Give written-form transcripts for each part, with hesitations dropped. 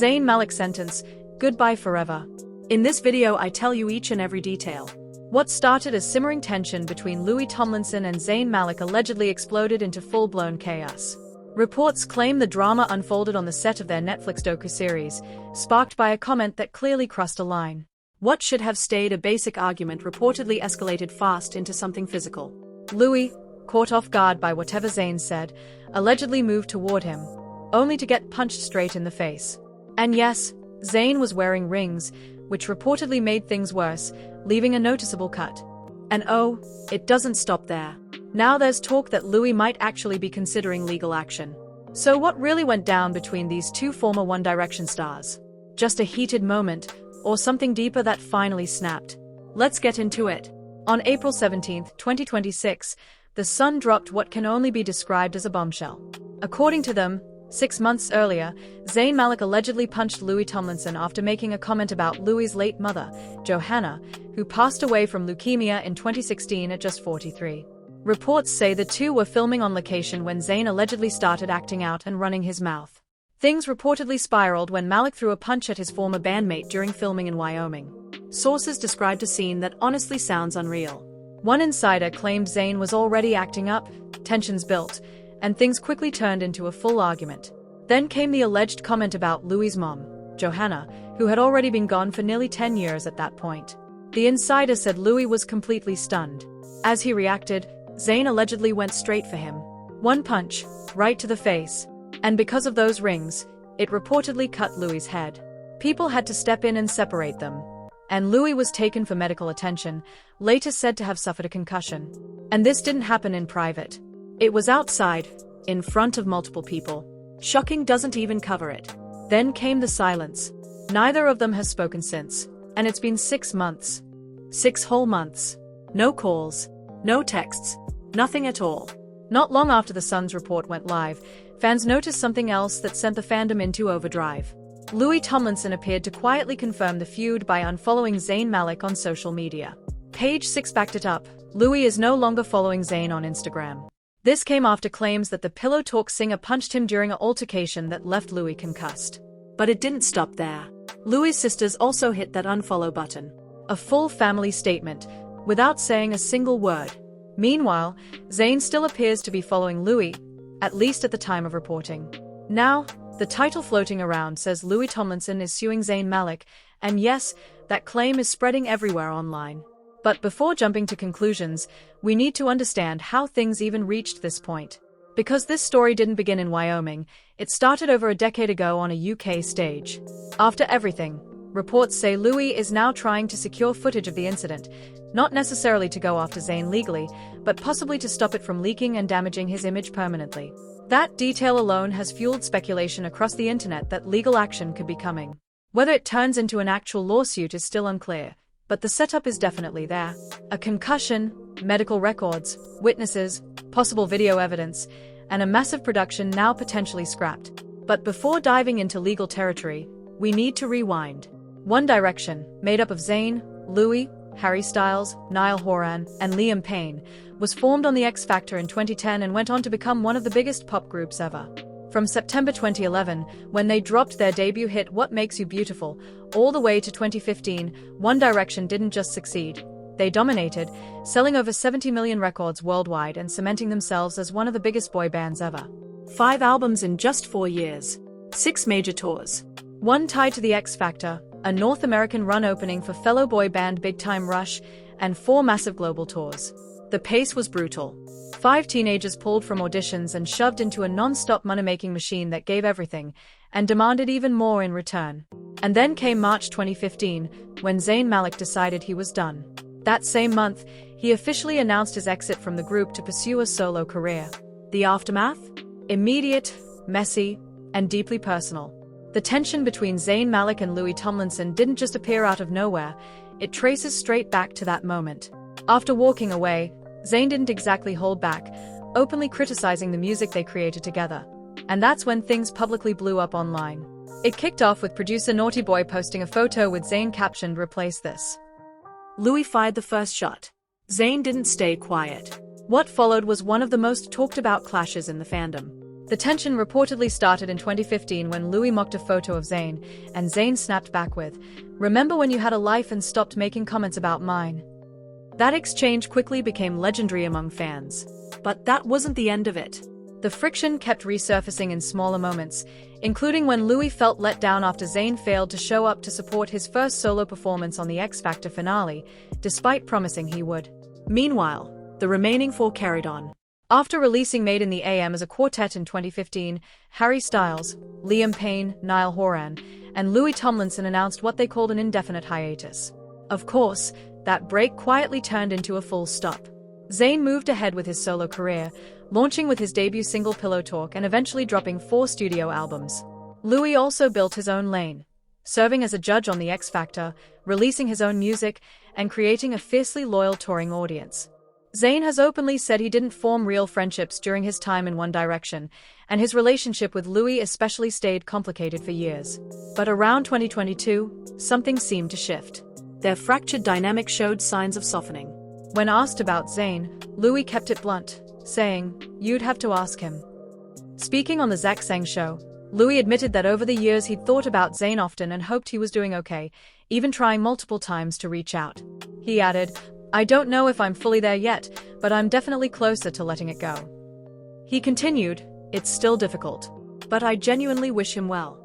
Zayn Malik sentence, goodbye forever. In this video I tell you each and every detail. What started as simmering tension between Louis Tomlinson and Zayn Malik allegedly exploded into full-blown chaos. Reports claim the drama unfolded on the set of their Netflix docu-series, sparked by a comment that clearly crossed a line. What should have stayed a basic argument reportedly escalated fast into something physical. Louis, caught off guard by whatever Zayn said, allegedly moved toward him, only to get punched straight in the face. And yes, Zayn was wearing rings, which reportedly made things worse, leaving a noticeable cut. And oh, it doesn't stop there. Now there's talk that Louis might actually be considering legal action. So what really went down between these two former One Direction stars? Just a heated moment, or something deeper that finally snapped? Let's get into it. On April 17, 2026, The Sun dropped what can only be described as a bombshell. According to them, 6 months earlier, Zayn Malik allegedly punched Louis Tomlinson after making a comment about Louis's late mother, Johanna, who passed away from leukemia in 2016 at just 43. Reports say the two were filming on location when Zayn allegedly started acting out and running his mouth. Things reportedly spiraled when Malik threw a punch at his former bandmate during filming in Wyoming. Sources described a scene that honestly sounds unreal. One insider claimed Zayn was already acting up, tensions built, and things quickly turned into a full argument. Then came the alleged comment about Louis's mom, Johanna, who had already been gone for nearly 10 years at that point. The insider said Louis was completely stunned. As he reacted, Zayn allegedly went straight for him. One punch, right to the face. And because of those rings, it reportedly cut Louis's head. People had to step in and separate them. And Louis was taken for medical attention, later said to have suffered a concussion. And this didn't happen in private. It was outside, in front of multiple people. Shocking doesn't even cover it. Then came the silence. Neither of them has spoken since. And it's been 6 months. 6 whole months. No calls. No texts. Nothing at all. Not long after The Sun's report went live, fans noticed something else that sent the fandom into overdrive. Louis Tomlinson appeared to quietly confirm the feud by unfollowing Zayn Malik on social media. Page 6 backed it up. Louis is no longer following Zayn on Instagram. This came after claims that the Pillow Talk singer punched him during an altercation that left Louis concussed. But it didn't stop there. Louis' sisters also hit that unfollow button. A full family statement, without saying a single word. Meanwhile, Zayn still appears to be following Louis, at least at the time of reporting. Now, the title floating around says Louis Tomlinson is suing Zayn Malik, and yes, that claim is spreading everywhere online. But before jumping to conclusions, we need to understand how things even reached this point. Because this story didn't begin in Wyoming, it started over a decade ago on a UK stage. After everything, reports say Louis is now trying to secure footage of the incident, not necessarily to go after Zayn legally, but possibly to stop it from leaking and damaging his image permanently. That detail alone has fueled speculation across the internet that legal action could be coming. Whether it turns into an actual lawsuit is still unclear, but the setup is definitely there. A concussion, medical records, witnesses, possible video evidence, and a massive production now potentially scrapped. But before diving into legal territory, we need to rewind. One Direction, made up of Zayn, Louis, Harry Styles, Niall Horan, and Liam Payne, was formed on The X Factor in 2010 and went on to become one of the biggest pop groups ever. From September 2011, when they dropped their debut hit What Makes You Beautiful, all the way to 2015, One Direction didn't just succeed. They dominated, selling over 70 million records worldwide and cementing themselves as one of the biggest boy bands ever. 5 albums in just 4 years. 6 major tours. One tied to The X Factor, a North American run opening for fellow boy band Big Time Rush, and 4 massive global tours. The pace was brutal. 5 teenagers pulled from auditions and shoved into a non-stop money-making machine that gave everything, and demanded even more in return. And then came March 2015, when Zayn Malik decided he was done. That same month, he officially announced his exit from the group to pursue a solo career. The aftermath? Immediate, messy, and deeply personal. The tension between Zayn Malik and Louis Tomlinson didn't just appear out of nowhere, it traces straight back to that moment. After walking away, Zayn didn't exactly hold back, openly criticizing the music they created together. And that's when things publicly blew up online. It kicked off with producer Naughty Boy posting a photo with Zayn captioned "Replace this." Louis fired the first shot. Zayn didn't stay quiet. What followed was one of the most talked about clashes in the fandom. The tension reportedly started in 2015 when Louis mocked a photo of Zayn, and Zayn snapped back with, "Remember when you had a life and stopped making comments about mine?" That exchange quickly became legendary among fans. But that wasn't the end of it. The friction kept resurfacing in smaller moments, including when Louis felt let down after Zayn failed to show up to support his first solo performance on the X Factor finale, despite promising he would. Meanwhile, the remaining four carried on. After releasing Made in the AM as a quartet in 2015, Harry Styles, Liam Payne, Niall Horan, and Louis Tomlinson announced what they called an indefinite hiatus. Of course, that break quietly turned into a full stop. Zayn moved ahead with his solo career, launching with his debut single Pillow Talk and eventually dropping 4 studio albums. Louis also built his own lane, serving as a judge on the X Factor, releasing his own music, and creating a fiercely loyal touring audience. Zayn has openly said he didn't form real friendships during his time in One Direction, and his relationship with Louis especially stayed complicated for years. But around 2022, something seemed to shift. Their fractured dynamic showed signs of softening. When asked about Zayn, Louis kept it blunt, saying, "You'd have to ask him." Speaking on the Zach Sang show, Louis admitted that over the years he'd thought about Zayn often and hoped he was doing okay, even trying multiple times to reach out. He added, "I don't know if I'm fully there yet, but I'm definitely closer to letting it go." He continued, "It's still difficult, but I genuinely wish him well."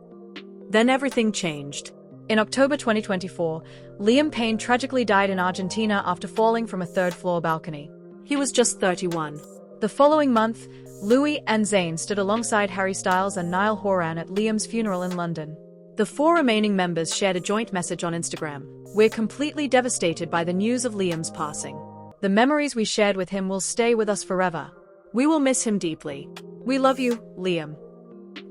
Then everything changed. In October 2024, Liam Payne tragically died in Argentina after falling from a third-floor balcony. He was just 31. The following month, Louis and Zayn stood alongside Harry Styles and Niall Horan at Liam's funeral in London. The 4 remaining members shared a joint message on Instagram. "We're completely devastated by the news of Liam's passing. The memories we shared with him will stay with us forever. We will miss him deeply. We love you, Liam."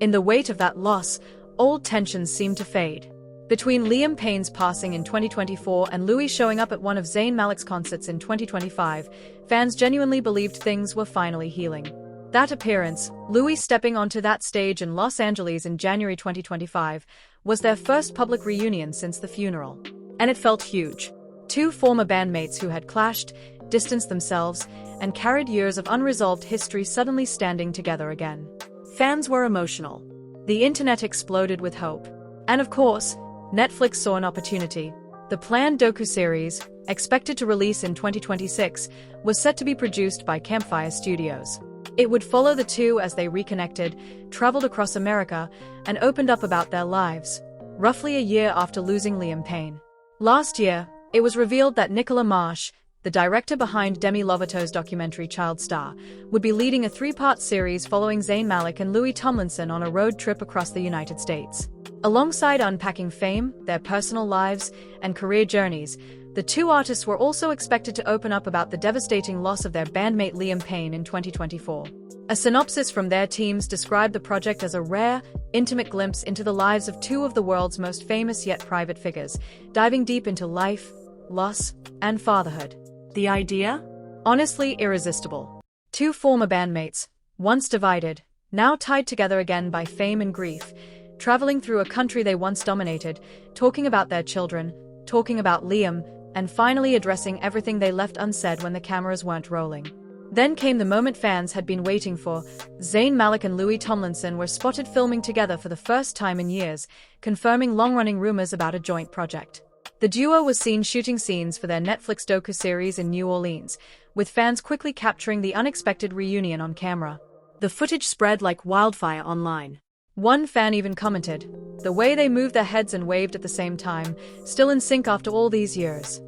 In the weight of that loss, old tensions seemed to fade. Between Liam Payne's passing in 2024 and Louis showing up at one of Zayn Malik's concerts in 2025, fans genuinely believed things were finally healing. That appearance, Louis stepping onto that stage in Los Angeles in January 2025, was their first public reunion since the funeral. And it felt huge. 2 former bandmates who had clashed, distanced themselves, and carried years of unresolved history suddenly standing together again. Fans were emotional. The internet exploded with hope. And of course, Netflix saw an opportunity. The planned docu-series, expected to release in 2026, was set to be produced by Campfire Studios. It would follow the two as they reconnected, traveled across America, and opened up about their lives, roughly a year after losing Liam Payne. Last year, it was revealed that Nicola Marsh, the director behind Demi Lovato's documentary Child Star, would be leading a 3-part series following Zayn Malik and Louis Tomlinson on a road trip across the United States. Alongside unpacking fame, their personal lives, and career journeys, the 2 artists were also expected to open up about the devastating loss of their bandmate Liam Payne in 2024. A synopsis from their teams described the project as a rare, intimate glimpse into the lives of 2 of the world's most famous yet private figures, diving deep into life, loss, and fatherhood. The idea? Honestly irresistible. 2 former bandmates, once divided, now tied together again by fame and grief, traveling through a country they once dominated, talking about their children, talking about Liam, and finally addressing everything they left unsaid when the cameras weren't rolling. Then came the moment fans had been waiting for. Zayn Malik and Louis Tomlinson were spotted filming together for the first time in years, confirming long-running rumors about a joint project. The duo was seen shooting scenes for their Netflix docu-series in New Orleans, with fans quickly capturing the unexpected reunion on camera. The footage spread like wildfire online. One fan even commented, "The way they moved their heads and waved at the same time, still in sync after all these years."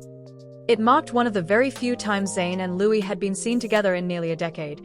It marked one of the very few times Zayn and Louis had been seen together in nearly a decade,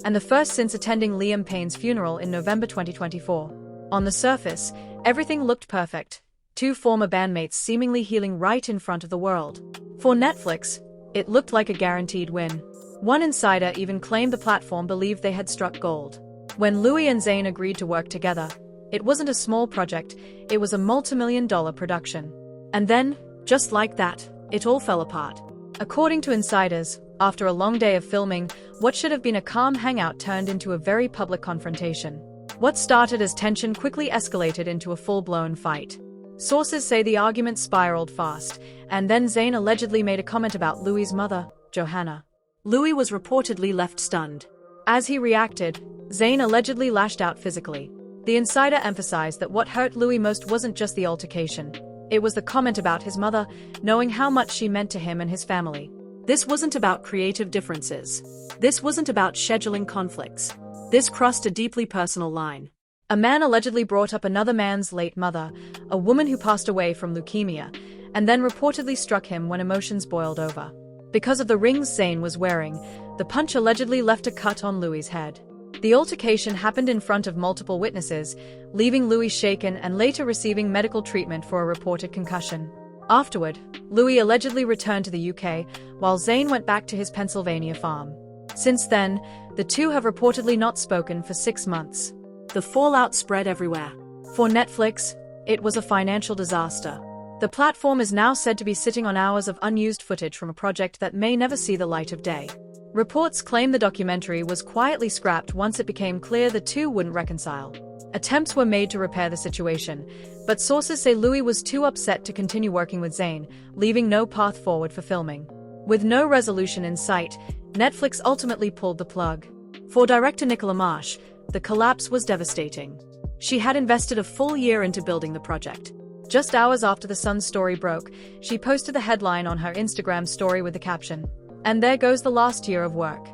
and the first since attending Liam Payne's funeral in November 2024. On the surface, everything looked perfect. 2 former bandmates seemingly healing right in front of the world. For Netflix, it looked like a guaranteed win. One insider even claimed the platform believed they had struck gold. When Louis and Zayn agreed to work together, it wasn't a small project, it was a multi-million-dollar production. And then, just like that, it all fell apart. According to insiders, after a long day of filming, what should have been a calm hangout turned into a very public confrontation. What started as tension quickly escalated into a full-blown fight. Sources say the argument spiraled fast, and then Zayn allegedly made a comment about Louis' mother, Johanna. Louis was reportedly left stunned. As he reacted, Zayn allegedly lashed out physically. The insider emphasized that what hurt Louis most wasn't just the altercation. It was the comment about his mother, knowing how much she meant to him and his family. This wasn't about creative differences. This wasn't about scheduling conflicts. This crossed a deeply personal line. A man allegedly brought up another man's late mother, a woman who passed away from leukemia, and then reportedly struck him when emotions boiled over. Because of the rings Zayn was wearing, the punch allegedly left a cut on Louis' head. The altercation happened in front of multiple witnesses, leaving Louis shaken and later receiving medical treatment for a reported concussion. Afterward, Louis allegedly returned to the UK, while Zayn went back to his Pennsylvania farm. Since then, the two have reportedly not spoken for 6 months. The fallout spread everywhere. For Netflix, it was a financial disaster. The platform is now said to be sitting on hours of unused footage from a project that may never see the light of day. Reports claim the documentary was quietly scrapped once it became clear the two wouldn't reconcile. Attempts were made to repair the situation, but sources say Louis was too upset to continue working with Zayn, leaving no path forward for filming. With no resolution in sight, Netflix ultimately pulled the plug. For director Nicola Marsh, the collapse was devastating. She had invested a full year into building the project. Just hours after the Sun's story broke, she posted the headline on her Instagram story with the caption, "And there goes the last year of work."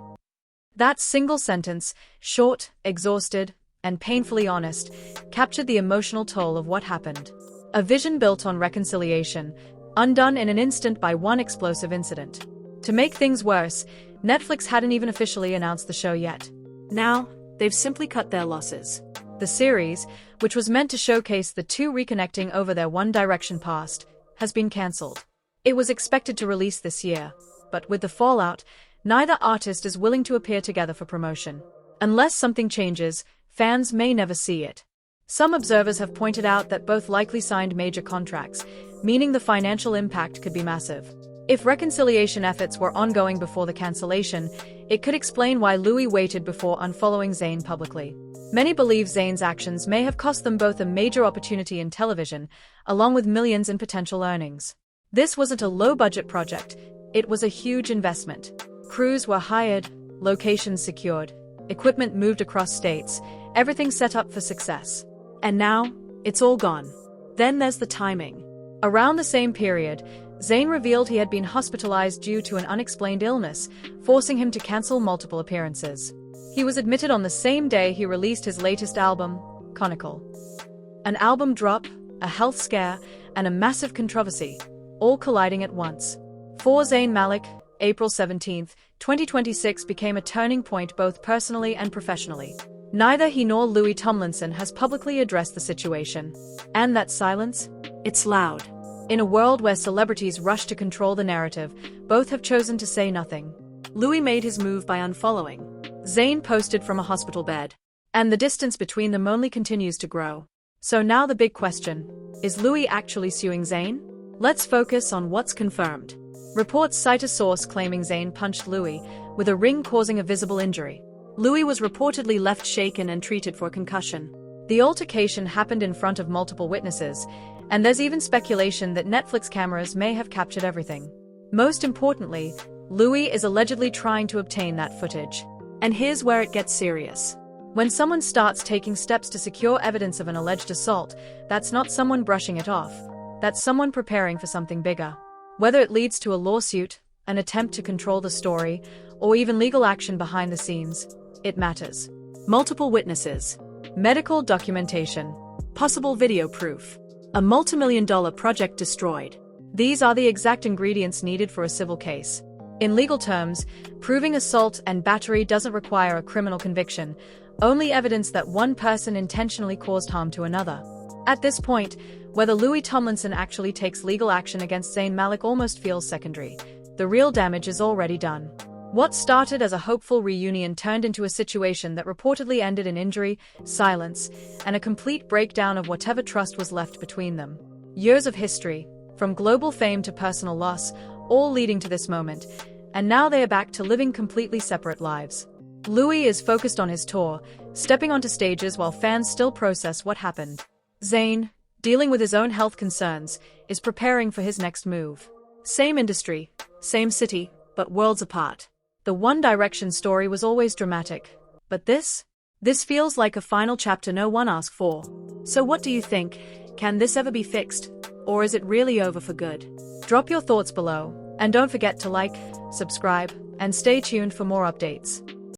That single sentence, short, exhausted, and painfully honest, captured the emotional toll of what happened. A vision built on reconciliation, undone in an instant by one explosive incident. To make things worse, Netflix hadn't even officially announced the show yet. Now, they've simply cut their losses. The series, which was meant to showcase the two reconnecting over their One Direction past, has been cancelled. It was expected to release this year, but with the fallout, neither artist is willing to appear together for promotion. Unless something changes, fans may never see it. Some observers have pointed out that both likely signed major contracts, meaning the financial impact could be massive. If reconciliation efforts were ongoing before the cancellation, it could explain why Louis waited before unfollowing Zayn publicly. Many believe Zayn's actions may have cost them both a major opportunity in television, along with millions in potential earnings. This wasn't a low-budget project, it was a huge investment. Crews were hired, locations secured, equipment moved across states, everything set up for success. And now, it's all gone. Then there's the timing. Around the same period, Zayn revealed he had been hospitalized due to an unexplained illness, forcing him to cancel multiple appearances. He was admitted on the same day he released his latest album, Chronicle. An album drop, a health scare, and a massive controversy, all colliding at once. For Zayn Malik, April 17, 2026 became a turning point both personally and professionally. Neither he nor Louis Tomlinson has publicly addressed the situation. And that silence? It's loud. In a world where celebrities rush to control the narrative, both have chosen to say nothing. Louis made his move by unfollowing. Zayn posted from a hospital bed. And the distance between them only continues to grow. So now the big question, is Louis actually suing Zayn? Let's focus on what's confirmed. Reports cite a source claiming Zayn punched Louis, with a ring causing a visible injury. Louis was reportedly left shaken and treated for concussion. The altercation happened in front of multiple witnesses, and there's even speculation that Netflix cameras may have captured everything. Most importantly, Louis is allegedly trying to obtain that footage. And here's where it gets serious. When someone starts taking steps to secure evidence of an alleged assault, that's not someone brushing it off. That's someone preparing for something bigger. Whether it leads to a lawsuit, an attempt to control the story, or even legal action behind the scenes, it matters. Multiple witnesses, medical documentation, possible video proof, a multi-million-dollar project destroyed. These are the exact ingredients needed for a civil case. In legal terms, proving assault and battery doesn't require a criminal conviction, only evidence that one person intentionally caused harm to another. At this point, whether Louis Tomlinson actually takes legal action against Zayn Malik almost feels secondary. The real damage is already done. What started as a hopeful reunion turned into a situation that reportedly ended in injury, silence, and a complete breakdown of whatever trust was left between them. Years of history, from global fame to personal loss, all leading to this moment, and now they are back to living completely separate lives. Louis is focused on his tour, stepping onto stages while fans still process what happened. Zayn, dealing with his own health concerns, is preparing for his next move. Same industry, same city, but worlds apart. The One Direction story was always dramatic, But this feels like a final chapter no one asked for. So what do you think? Can this ever be fixed? Or is it really over for good? Drop your thoughts below, and don't forget to like, subscribe, and stay tuned for more updates.